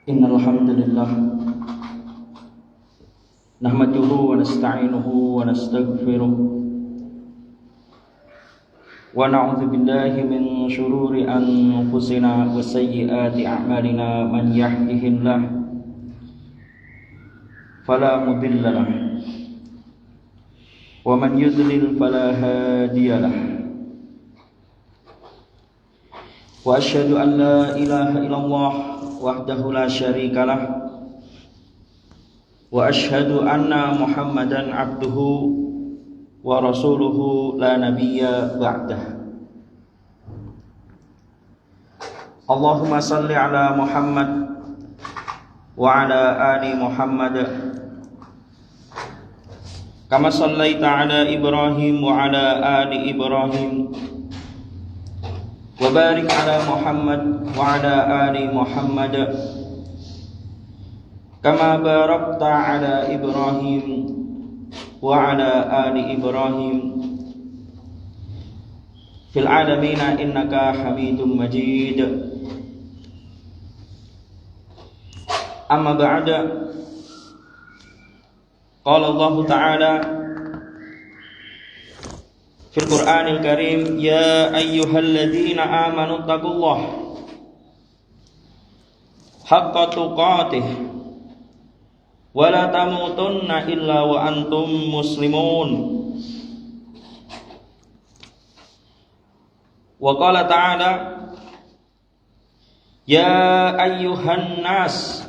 Innal hamdalillah nahmaduhu wa nasta'inuhu wa nastaghfiruh wa na'udzu billahi min shururi anfusina wa sayyiati a'malina. Man yahdihillahu fala mudilla lahu wa man yudlil fala hadiya lahu. Wa asyhadu an la ilaha illallah wahdahu la syarika lah wa asyhadu anna Muhammadan abduhu wa rasuluhu la nabiyya ba'dah. Allahumma salli ala Muhammad wa ala ali Muhammad kama sallaita ala Ibrahim wa ala ali Ibrahim wa barik ala Muhammad wa ala ali Muhammad kama barakta ala Ibrahim wa ala ali Ibrahim fil alamin innaka Hamidum Majid. Amma ba'da, qala Allah Ta'ala fil Qur'anil Karim, ya ayyuhalladzina amanu taqullaha haqqa tuqatih wa la tamutunna illa wa antum muslimun. Wa qala ta'ala, ya ayyuhan nas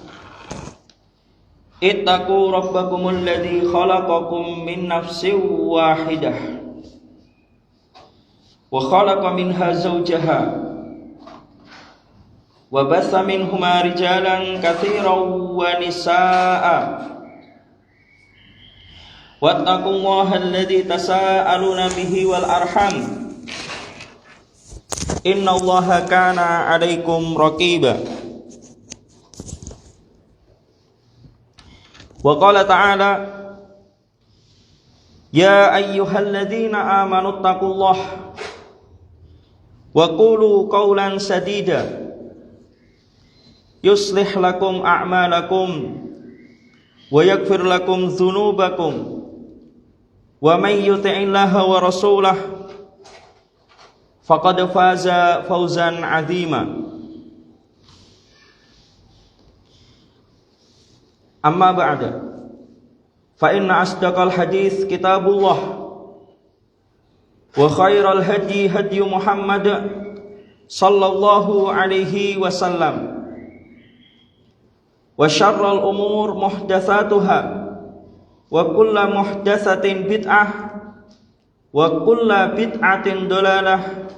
ittaqu rabbakumul ladzi khalaqakum min nafsin wahidah wa khalaqa minha zawjaha wa batha minhuma rijalan katsiran wa nisaa'a wattaqullaha alladzi tasaaluna bihi wal arham innallaha kana 'alaikum raqiba. Wa qala ta'ala, ya ayyuhalladzina amanu taqullaha wa qulu qawlan sadida yuslih lakum a'malakum wa yaghfir lakum dhunubakum wa may yuti'illaha wa rasulahu faqad faza fawzan 'azima. Amma ba'da, fa inna asdaqal hadits kitabullah wa khairal hadi hadi Muhammad sallallahu alaihi wasallam wa syarral umur muhdatsatuha wa kullu muhdatsatin bid'ah wa kullu bid'atin dalalah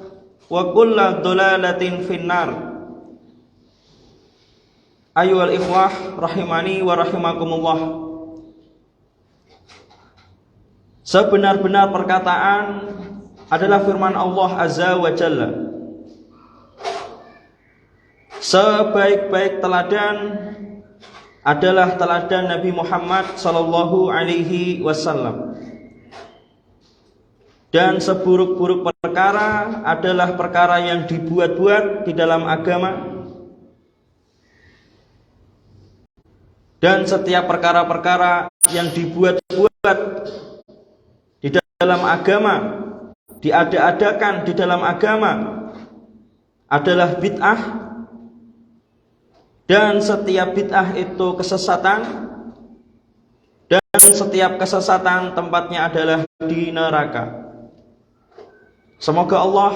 wa kullu dalalatin finnar. Ayyuhal ikhwah rahimani wa rahimakumullah, sebenar-benar perkataan adalah firman Allah Azza wa Jalla. Sebaik-baik teladan adalah teladan Nabi Muhammad sallallahu alaihi wasallam. Dan seburuk-buruk perkara adalah perkara yang dibuat-buat di dalam agama. Dan setiap perkara-perkara yang dibuat-buat di dalam agama, diada-adakan di dalam agama adalah bid'ah, dan setiap bid'ah itu kesesatan, dan setiap kesesatan tempatnya adalah di neraka. Semoga Allah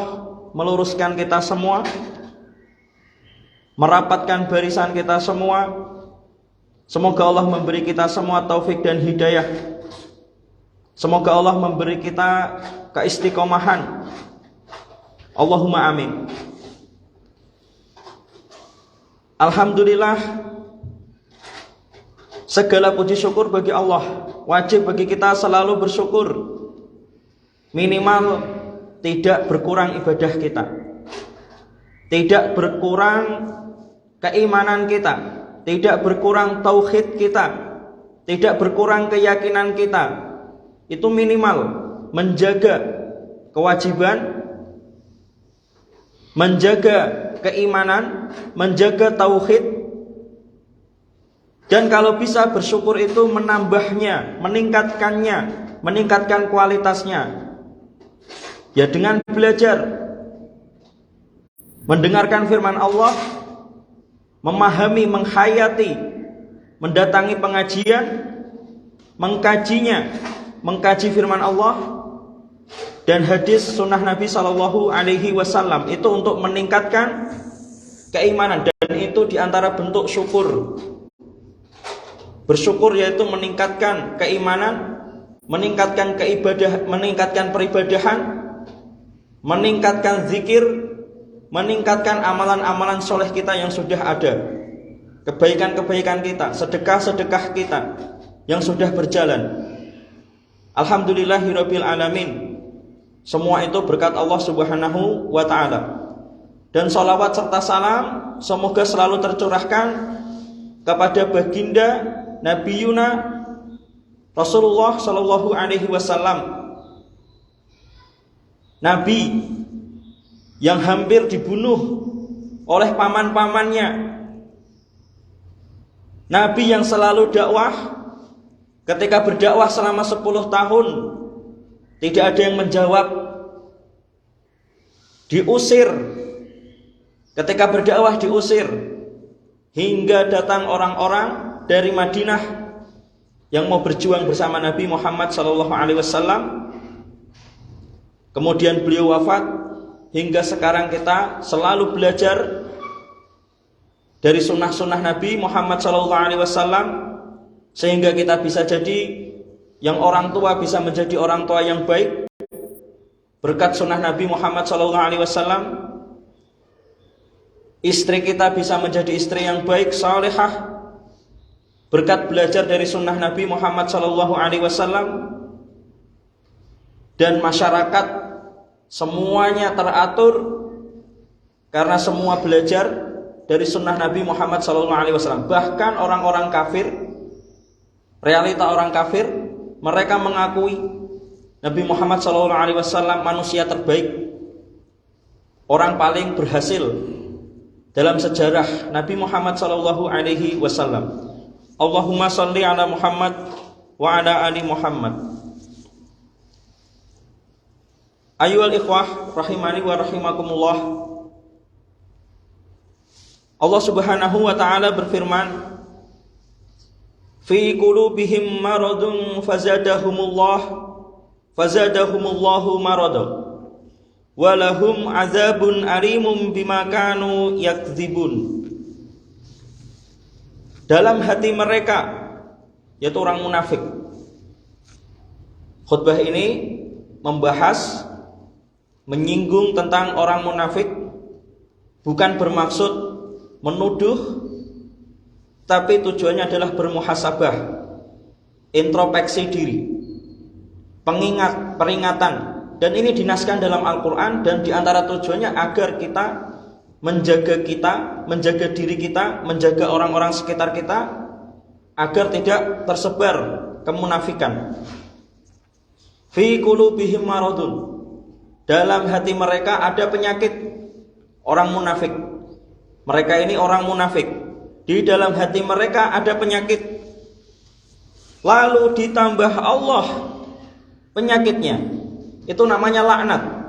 meluruskan kita semua, merapatkan barisan kita semua. Semoga Allah memberi kita semua taufik dan hidayah. Semoga Allah memberi kita keistiqomahan. Allahumma amin. Alhamdulillah, segala puji syukur bagi Allah. Wajib bagi kita selalu bersyukur. Minimal tidak berkurang ibadah kita, tidak berkurang keimanan kita, tidak berkurang tauhid kita, tidak berkurang keyakinan kita. Itu minimal menjaga kewajiban, menjaga keimanan, menjaga tauhid, Dan kalau bisa bersyukur itu menambahnya, meningkatkannya, meningkatkan kualitasnya. Ya dengan belajar, mendengarkan firman Allah, memahami, menghayati, mendatangi pengajian, mengkajinya, mengkaji firman Allah dan hadis sunnah Nabi Shallallahu Alaihi Wasallam itu untuk meningkatkan keimanan, dan itu diantara bentuk syukur. Bersyukur yaitu meningkatkan keimanan, meningkatkan meningkatkan peribadahan, meningkatkan zikir, meningkatkan amalan-amalan soleh kita yang sudah ada, kebaikan-kebaikan kita, sedekah-sedekah kita yang sudah berjalan. Alhamdulillahirabbil alamin. Semua itu berkat Allah Subhanahu wa taala. Dan salawat serta salam semoga selalu tercurahkan kepada baginda Nabi Yuna Rasulullah sallallahu alaihi wasallam, Nabi yang hampir dibunuh oleh paman-pamannya, Nabi yang selalu dakwah. Ketika berdakwah selama 10 tahun tidak ada yang menjawab, diusir. Ketika berdakwah diusir, hingga datang orang-orang dari Madinah yang mau berjuang bersama Nabi Muhammad SAW. Kemudian beliau wafat. Hingga sekarang kita selalu belajar dari sunnah-sunnah Nabi Muhammad SAW, sehingga kita bisa jadi yang orang tua bisa menjadi orang tua yang baik berkat sunnah Nabi Muhammad SAW. Istri kita bisa menjadi istri yang baik, salihah, berkat belajar dari sunnah Nabi Muhammad SAW. Dan masyarakat semuanya teratur karena semua belajar dari sunnah Nabi Muhammad SAW. Bahkan orang-orang kafir, realita orang kafir, mereka mengakui Nabi Muhammad SAW manusia terbaik, orang paling berhasil dalam sejarah Nabi Muhammad SAW. Allahumma salli ala Muhammad wa ala ali Muhammad. Ayyuhal ikhwah rahimani wa rahimakumullah. Allah Subhanahu wa taala berfirman, fi qulubihim maradun fazadahumullahu marada wa lahum azabun alimum bima kanu yakdzibun. Dalam hati mereka, yaitu orang munafik. Khutbah ini membahas, menyinggung tentang orang munafik, bukan bermaksud menuduh, tapi tujuannya adalah bermuhasabah, introspeksi diri, pengingat, peringatan. Dan ini dinaskan dalam Al-Quran, dan diantara tujuannya agar kita, menjaga diri kita, menjaga orang-orang sekitar kita, agar tidak tersebar kemunafikan. Fi qulubihim maradun, dalam hati mereka ada penyakit. Orang munafik, mereka ini orang munafik, di dalam hati mereka ada penyakit. Lalu ditambah Allah penyakitnya, itu namanya laknat.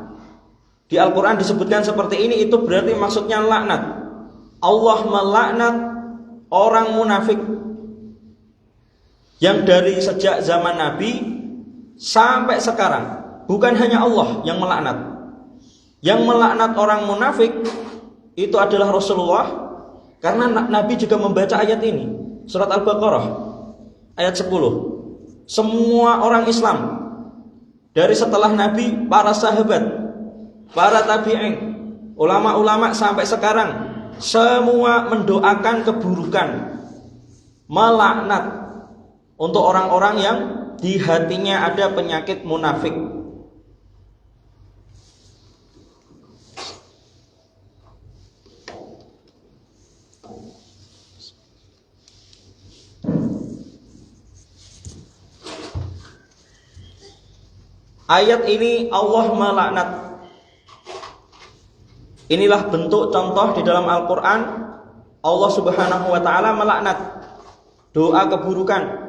Di Al-Quran disebutkan seperti ini, itu berarti maksudnya laknat. Allah melaknat orang munafik yang dari sejak zaman Nabi sampai sekarang. Bukan hanya Allah yang melaknat. Yang melaknat orang munafik itu adalah Rasulullah, karena Nabi juga membaca ayat ini, surat Al-Baqarah ayat 10. Semua orang Islam dari setelah Nabi, para sahabat, para tabi'in, ulama-ulama sampai sekarang, semua mendoakan keburukan, melaknat untuk orang-orang yang di hatinya ada penyakit munafik. Ayat ini Allah melaknat. Inilah bentuk contoh di dalam Al-Quran. Allah Subhanahu wa ta'ala melaknat. doa keburukan.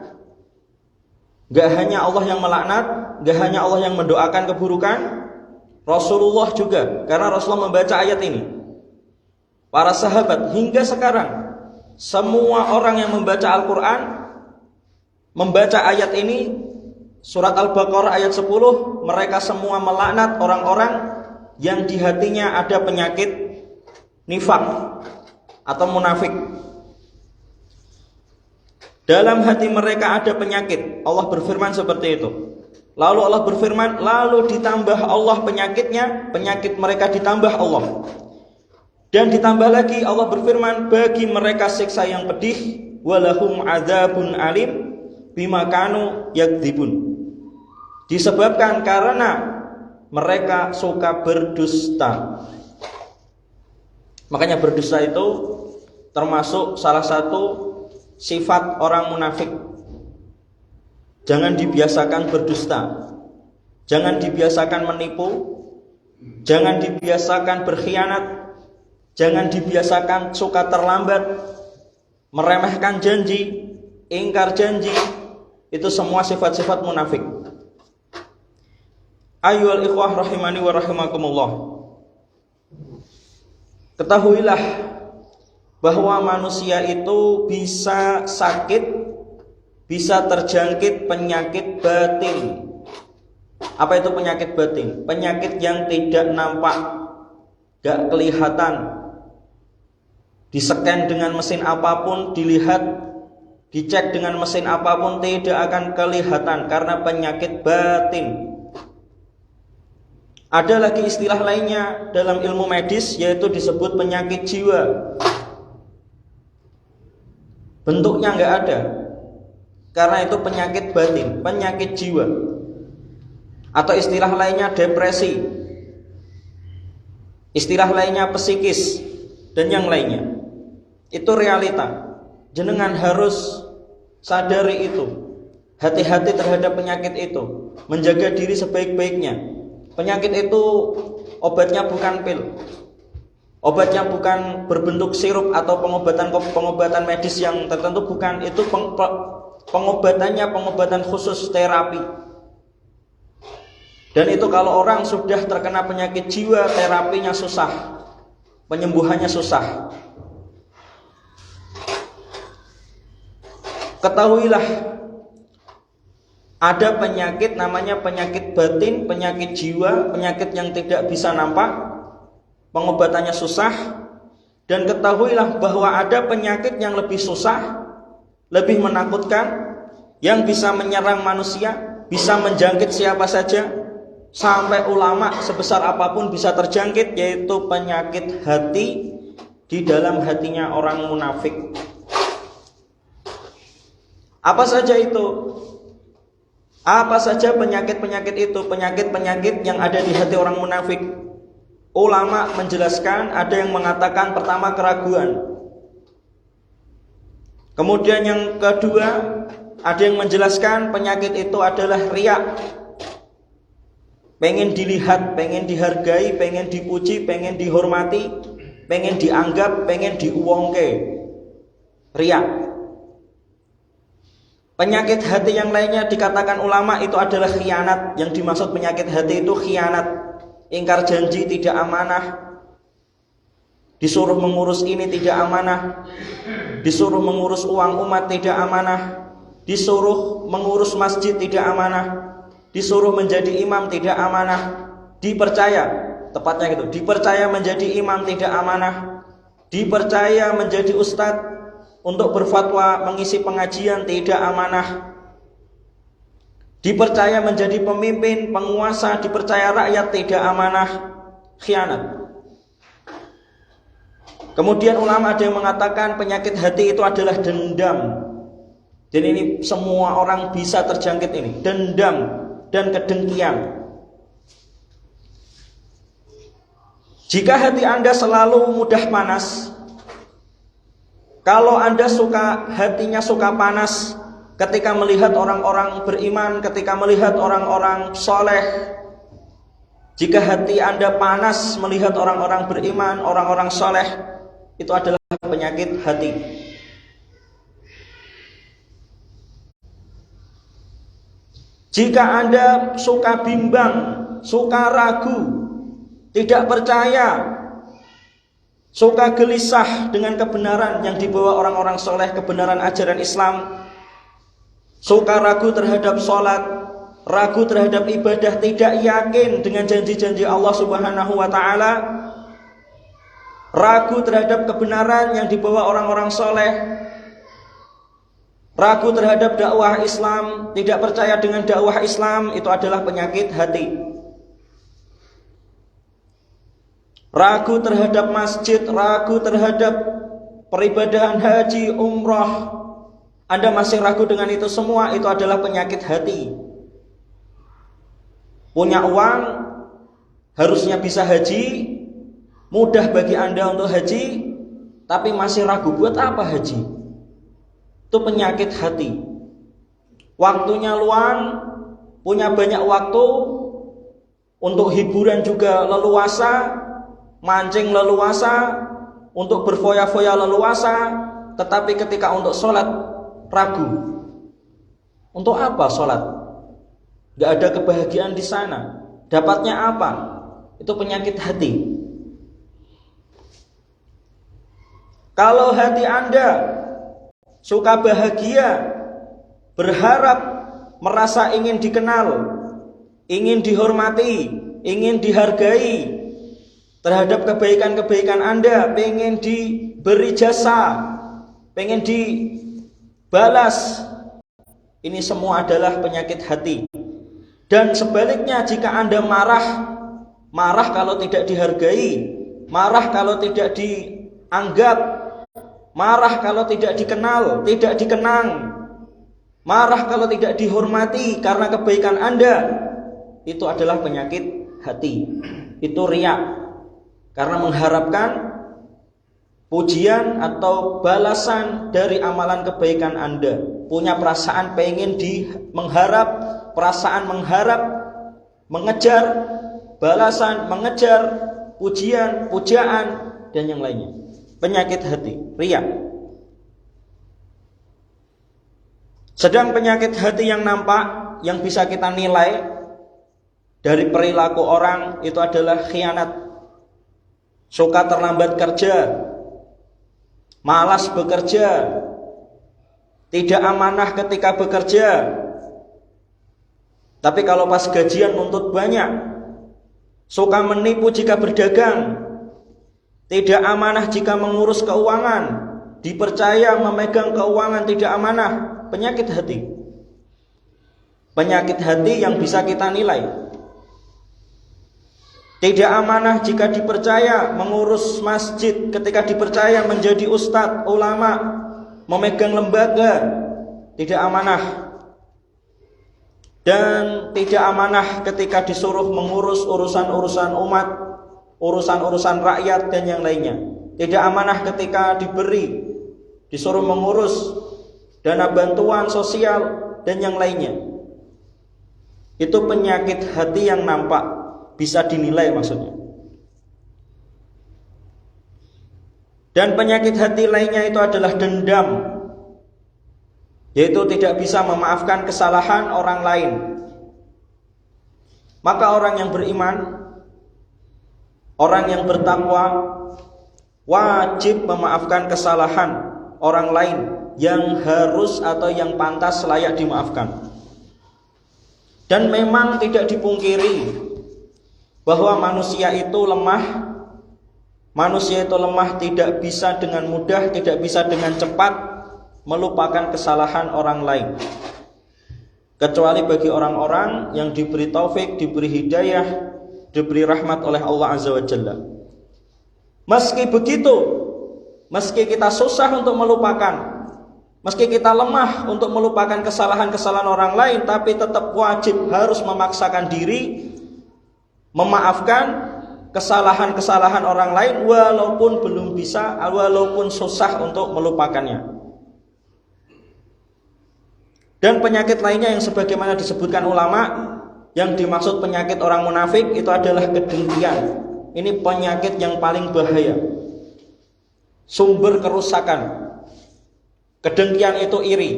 Gak hanya Allah yang melaknat, gak hanya Allah yang mendoakan keburukan, Rasulullah juga. Karena Rasulullah membaca ayat ini, para sahabat hingga sekarang, semua orang yang membaca Al-Quran, membaca ayat ini, surat Al-Baqarah ayat 10, mereka semua melaknat orang-orang yang di hatinya ada penyakit nifaq atau munafik. Dalam hati mereka ada penyakit. Allah berfirman seperti itu. Lalu Allah berfirman, lalu ditambah Allah penyakitnya, penyakit mereka ditambah Allah. Dan ditambah lagi Allah berfirman, bagi mereka siksa yang pedih, walahum adzabun alim bima kanu yakdzibun. Disebabkan karena mereka suka berdusta. Makanya berdusta itu termasuk salah satu sifat orang munafik. Jangan dibiasakan berdusta, jangan dibiasakan menipu, jangan dibiasakan berkhianat, jangan dibiasakan suka terlambat, meremehkan janji, ingkar janji. Itu semua sifat-sifat munafik. Ayyuhal ikhwah rahimani wa rahimakumullah, ketahuilah bahwa manusia itu bisa sakit, bisa terjangkit penyakit batin. Apa itu penyakit batin? Penyakit yang tidak nampak, gak kelihatan, di-scan dengan mesin apapun, dilihat, dicek dengan mesin apapun, tidak akan kelihatan karena penyakit batin. Ada lagi istilah lainnya dalam ilmu medis, yaitu disebut penyakit jiwa. Bentuknya nggak ada, karena itu penyakit batin, penyakit jiwa. Atau istilah lainnya depresi, istilah lainnya psikis, dan yang lainnya. Itu realita. Jenengan harus sadari itu. Hati-hati terhadap penyakit itu, menjaga diri sebaik-baiknya. Penyakit itu obatnya bukan pil, obatnya bukan berbentuk sirup atau pengobatan medis yang tertentu, bukan. Itu pengobatannya pengobatan khusus, terapi. Dan itu kalau orang sudah terkena penyakit jiwa, terapinya susah, penyembuhannya susah. Ketahuilah, ada penyakit namanya penyakit batin, penyakit jiwa, penyakit yang tidak bisa nampak, pengobatannya susah. Dan ketahuilah bahwa ada penyakit yang lebih susah, lebih menakutkan, yang bisa menyerang manusia, bisa menjangkit siapa saja, sampai ulama sebesar apapun bisa terjangkit, yaitu penyakit hati di dalam hatinya orang munafik. Apa saja itu? Apa saja penyakit-penyakit itu? Penyakit-penyakit yang ada di hati orang munafik. Ulama menjelaskan, ada yang mengatakan pertama keraguan. Kemudian yang kedua, ada yang menjelaskan penyakit itu adalah riya. Pengen dilihat, pengen dihargai, pengen dipuji, pengen dihormati, pengen dianggap, pengen diuwongke. Riya. Penyakit hati yang lainnya dikatakan ulama itu adalah khianat. Yang dimaksud penyakit hati itu khianat, ingkar janji, tidak amanah. Disuruh mengurus ini tidak amanah, disuruh mengurus uang umat tidak amanah, disuruh mengurus masjid tidak amanah, disuruh menjadi imam tidak amanah, dipercaya, tepatnya gitu, dipercaya menjadi imam tidak amanah, dipercaya menjadi ustadz untuk berfatwa mengisi pengajian tidak amanah, dipercaya menjadi pemimpin, penguasa, dipercaya rakyat tidak amanah, khianat. Kemudian ulama ada yang mengatakan penyakit hati itu adalah dendam. Dan ini semua orang bisa terjangkit ini, dendam dan kedengkian. Jika hati Anda selalu mudah panas, kalau Anda hatinya suka panas ketika melihat orang-orang beriman, ketika melihat orang-orang soleh, jika hati Anda panas melihat orang-orang beriman, orang-orang soleh, itu adalah penyakit hati. Jika Anda suka bimbang, suka ragu, tidak percaya, suka gelisah dengan kebenaran yang dibawa orang-orang soleh, kebenaran ajaran Islam, suka ragu terhadap sholat, ragu terhadap ibadah, tidak yakin dengan janji-janji Allah Subhanahu wa ta'ala, ragu terhadap kebenaran yang dibawa orang-orang soleh, ragu terhadap dakwah Islam, tidak percaya dengan dakwah Islam, itu adalah penyakit hati. Ragu terhadap masjid, ragu terhadap peribadahan haji, umrah, Anda masih ragu dengan itu semua, itu adalah penyakit hati. Punya uang, harusnya bisa haji, mudah bagi Anda untuk haji, tapi masih ragu, buat apa haji? Itu penyakit hati. Waktunya luang, punya banyak waktu, untuk hiburan juga leluasa, mancing leluasa, untuk berfoya-foya leluasa, tetapi ketika untuk sholat ragu. Untuk apa sholat? Gak ada kebahagiaan di sana. Dapatnya apa? Itu penyakit hati. Kalau hati Anda suka bahagia, berharap, merasa ingin dikenal, ingin dihormati, ingin dihargai terhadap kebaikan-kebaikan Anda, pengen diberi jasa, pengen dibalas, ini semua adalah penyakit hati. Dan sebaliknya, jika Anda marah kalau tidak dihargai, marah kalau tidak dianggap, marah kalau tidak dikenal, tidak dikenang, marah kalau tidak dihormati karena kebaikan Anda, itu adalah penyakit hati. Itu riya, karena mengharapkan pujian atau balasan dari amalan kebaikan Anda. Punya perasaan pengen mengharap, perasaan mengharap, mengejar balasan, mengejar pujian, pujaan, dan yang lainnya. Penyakit hati, riya. Sedang penyakit hati yang nampak, yang bisa kita nilai dari perilaku orang, itu adalah khianat. Suka terlambat kerja, malas bekerja, tidak amanah ketika bekerja, tapi kalau pas gajian nuntut banyak, suka menipu jika berdagang, tidak amanah jika mengurus keuangan, dipercaya memegang keuangan, tidak amanah. Penyakit hati. Penyakit hati yang bisa kita nilai. Tidak amanah jika dipercaya mengurus masjid, ketika dipercaya menjadi ustadz, ulama, memegang lembaga, tidak amanah. Dan tidak amanah ketika disuruh mengurus urusan-urusan umat, urusan-urusan rakyat dan yang lainnya. Tidak amanah ketika disuruh mengurus dana bantuan sosial dan yang lainnya. Itu penyakit hati yang nampak, bisa dinilai maksudnya. Dan penyakit hati lainnya itu adalah dendam, yaitu tidak bisa memaafkan kesalahan orang lain. Maka orang yang beriman, orang yang bertakwa, wajib memaafkan kesalahan orang lain yang harus atau yang pantas layak dimaafkan. Dan memang tidak dipungkiri bahwa manusia itu lemah. Manusia itu lemah, tidak bisa dengan mudah, tidak bisa dengan cepat melupakan kesalahan orang lain, kecuali bagi orang-orang yang diberi taufik, diberi hidayah, diberi rahmat oleh Allah Azza wa Jalla. Meski begitu, meski kita susah untuk melupakan, meski kita lemah untuk melupakan kesalahan-kesalahan orang lain, tapi tetap wajib harus memaksakan diri memaafkan kesalahan-kesalahan orang lain, walaupun belum bisa, walaupun susah untuk melupakannya. Dan penyakit lainnya yang sebagaimana disebutkan ulama, yang dimaksud penyakit orang munafik itu adalah kedengkian. Ini penyakit yang paling bahaya, sumber kerusakan. Kedengkian itu iri.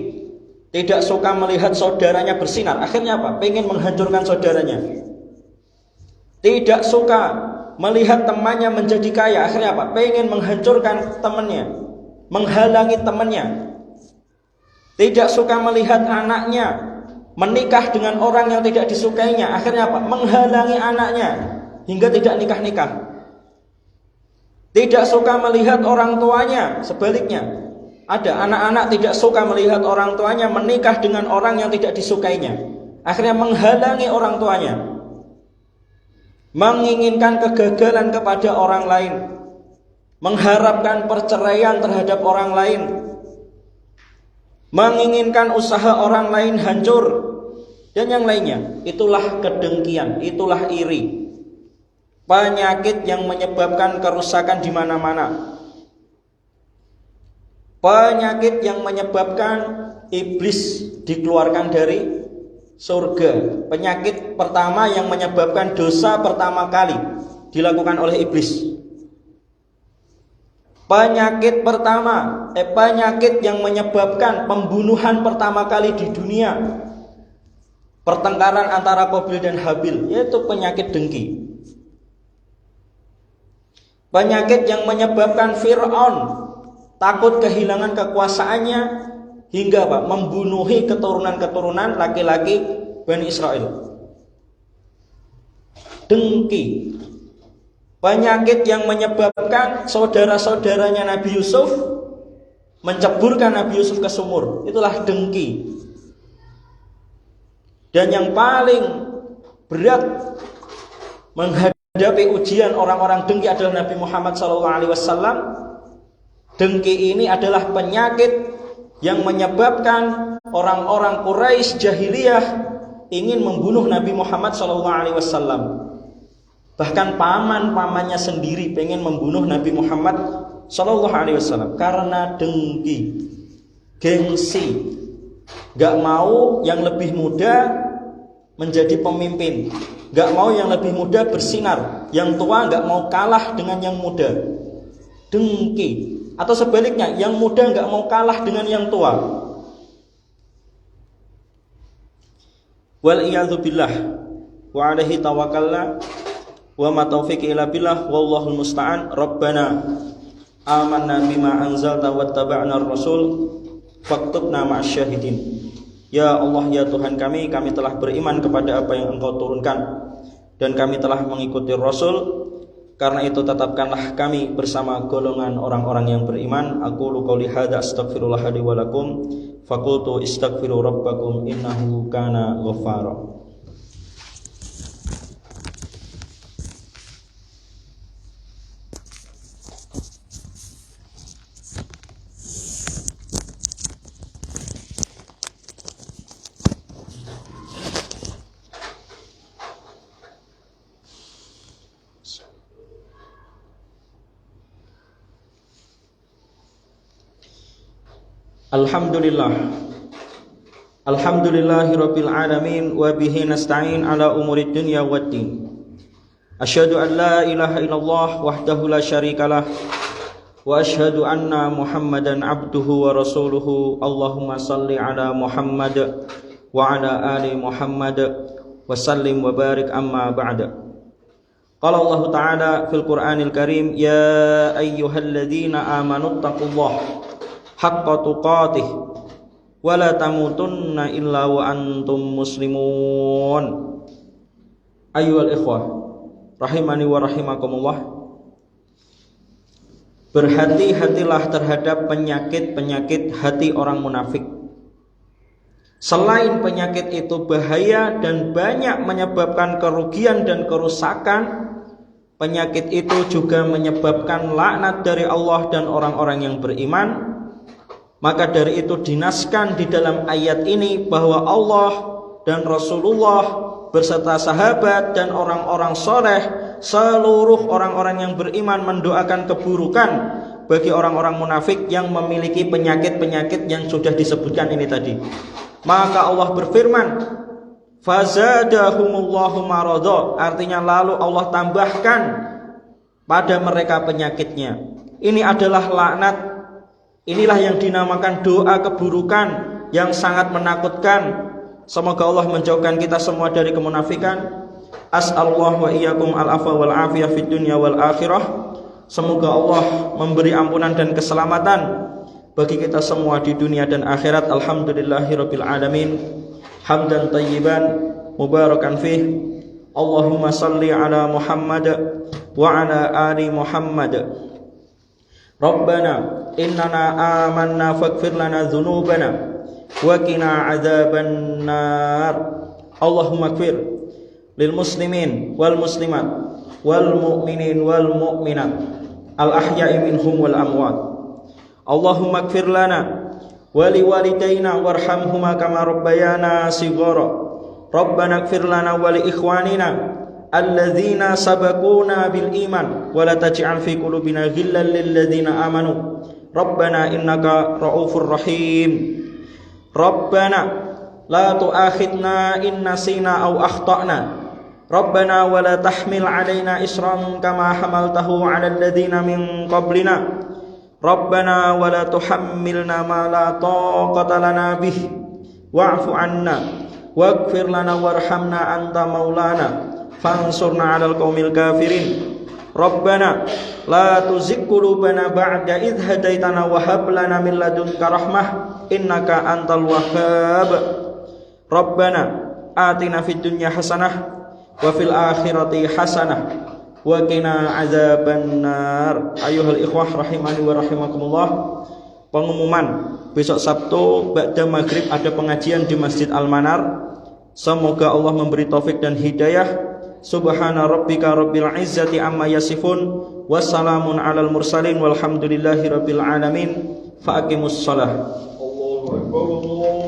tidak suka melihat saudaranya bersinar. Akhirnya apa? Pengen menghancurkan saudaranya. Tidak suka melihat temannya menjadi kaya. Akhirnya apa? Pengen menghancurkan temannya, menghalangi temannya. Tidak suka melihat anaknya menikah dengan orang yang tidak disukainya. Akhirnya apa? Menghalangi anaknya hingga tidak nikah-nikah. Tidak suka melihat orang tuanya. Sebaliknya, ada anak-anak tidak suka melihat orang tuanya menikah dengan orang yang tidak disukainya. Akhirnya menghalangi orang tuanya, menginginkan kegagalan kepada orang lain, mengharapkan perceraian terhadap orang lain, menginginkan usaha orang lain hancur, dan yang lainnya. Itulah kedengkian, itulah iri, penyakit yang menyebabkan kerusakan di mana-mana, penyakit yang menyebabkan iblis dikeluarkan dari surga. Penyakit pertama yang menyebabkan dosa pertama kali dilakukan oleh iblis. Penyakit pertama, penyakit yang menyebabkan pembunuhan pertama kali di dunia, pertengkaran antara Qabil dan Habil, yaitu penyakit dengki. Penyakit yang menyebabkan Fir'aun takut kehilangan kekuasaannya hingga apa? Membunuhi keturunan-keturunan laki-laki Bani Israel. Dengki. Penyakit yang menyebabkan saudara-saudaranya Nabi Yusuf menceburkan Nabi Yusuf ke sumur. Itulah dengki. Dan yang paling berat menghadapi ujian orang-orang dengki adalah Nabi Muhammad SAW. Dengki ini adalah penyakit yang menyebabkan orang-orang Quraisy jahiliyah ingin membunuh Nabi Muhammad SAW. Bahkan paman-pamannya sendiri pengen membunuh Nabi Muhammad SAW karena dengki, gengsi. Gak mau yang lebih muda menjadi pemimpin, gak mau yang lebih muda bersinar, yang tua gak mau kalah dengan yang muda. Dengki. Atau sebaliknya, yang muda nggak mau kalah dengan yang tua. Wal iyadzu billah wa alaihi tawakkalna wa ma taufiqi illa billah wallahul musta'an. Rabbana amanna bima anzalta wattaba'na ar-rasul faktubna ma'asy syahidin. Ya Allah, ya Tuhan kami telah beriman kepada apa yang Engkau turunkan dan kami telah mengikuti Rasul. Karena itu tetapkanlah kami bersama golongan orang-orang yang beriman. Aqulu qouli hadza astaghfirullah li wa lakum faqultu istaghfiru rabbakum innahu kana ghaffara. Alhamdulillahirabbil alamin wa bihi nasta'in ala umurid dunya waddin. Asyhadu an la ilaha illallah wahdahu la syarikalah wa asyhadu anna Muhammadan abduhu wa rasuluhu. Allahumma salli ala Muhammad wa ala ali Muhammad wa sallim wa barik amma ba'da. Qala Allah Ta'ala fil Qur'anil Karim, ya ayyuhalladzina amanu taqullaha haqqa tuqatih wa la tamutunna illa wa antum muslimun. Ayyuhal ikhwah rahimani wa rahimakumullah, berhati-hatilah terhadap penyakit-penyakit hati orang munafik. Selain penyakit itu bahaya dan banyak menyebabkan kerugian dan kerusakan, penyakit itu juga menyebabkan laknat dari Allah dan orang-orang yang beriman. Maka dari itu dinaskan di dalam ayat ini bahwa Allah dan Rasulullah berserta sahabat dan orang-orang soleh, seluruh orang-orang yang beriman mendoakan keburukan bagi orang-orang munafik yang memiliki penyakit-penyakit yang sudah disebutkan ini tadi. Maka Allah berfirman, fazadahumullahu marada, artinya lalu Allah tambahkan pada mereka penyakitnya. Ini adalah laknat. Inilah yang dinamakan doa keburukan yang sangat menakutkan. Semoga Allah menjauhkan kita semua dari kemunafikan. As'alullah wa iyyakum al-afwa wal afiyah fid dunya wal akhirah. Semoga Allah memberi ampunan dan keselamatan bagi kita semua di dunia dan akhirat. Alhamdulillahirabbil alamin. Hamdan tayyiban mubarakan fih. Allahumma salli ala Muhammad wa ala ali Muhammad. Rabbana innana amanna faghfir lana dzunubana wa qina adzaban nar. Allahumma ighfir lil muslimin wal muslimat wal mu'minin wal mu'minat al ahya'i minhum wal amwat. Allahumma ighfir lana wa li walidayna warhamhuma kama rabbayana shighara. Rabbana ighfir lana wa li ikhwanina alladzina sabaquna bil iman wa la taj'al fi qulubina ghillan lil ladzina amanu. Rabbana innaka raufur rahim. Rabbana la tu'akhidna in nasina aw akhtana. Rabbana wa la tahmil 'alaina isran kama hamaltahu 'alal ladzina min qablina. Rabbana wa la tuhammilna ma la taqata lana bih wa'fu 'anna waghfir lana warhamna anta maulana fansurna 'alal qaumil kafirin. Rabbana la tuzigh qulubana ba'da idh hadaitana wa hab lana min ladunka rahmah innaka antal wahhab. Rabbana atina fid dunya hasanah wa fil akhirati hasanah wa qina adzabannar. Ayuhal ikhwah rahimani wa rahimakumullah. Pengumuman besok Sabtu ba'da maghrib ada pengajian di Masjid Al-Manar. Semoga Allah memberi taufik dan hidayah. Subhana rabbika rabbil izzati amma yasifun wassalamun alal mursalin walhamdulillahi rabbil alamin. Fa aqimus shalah. Allahu akbar.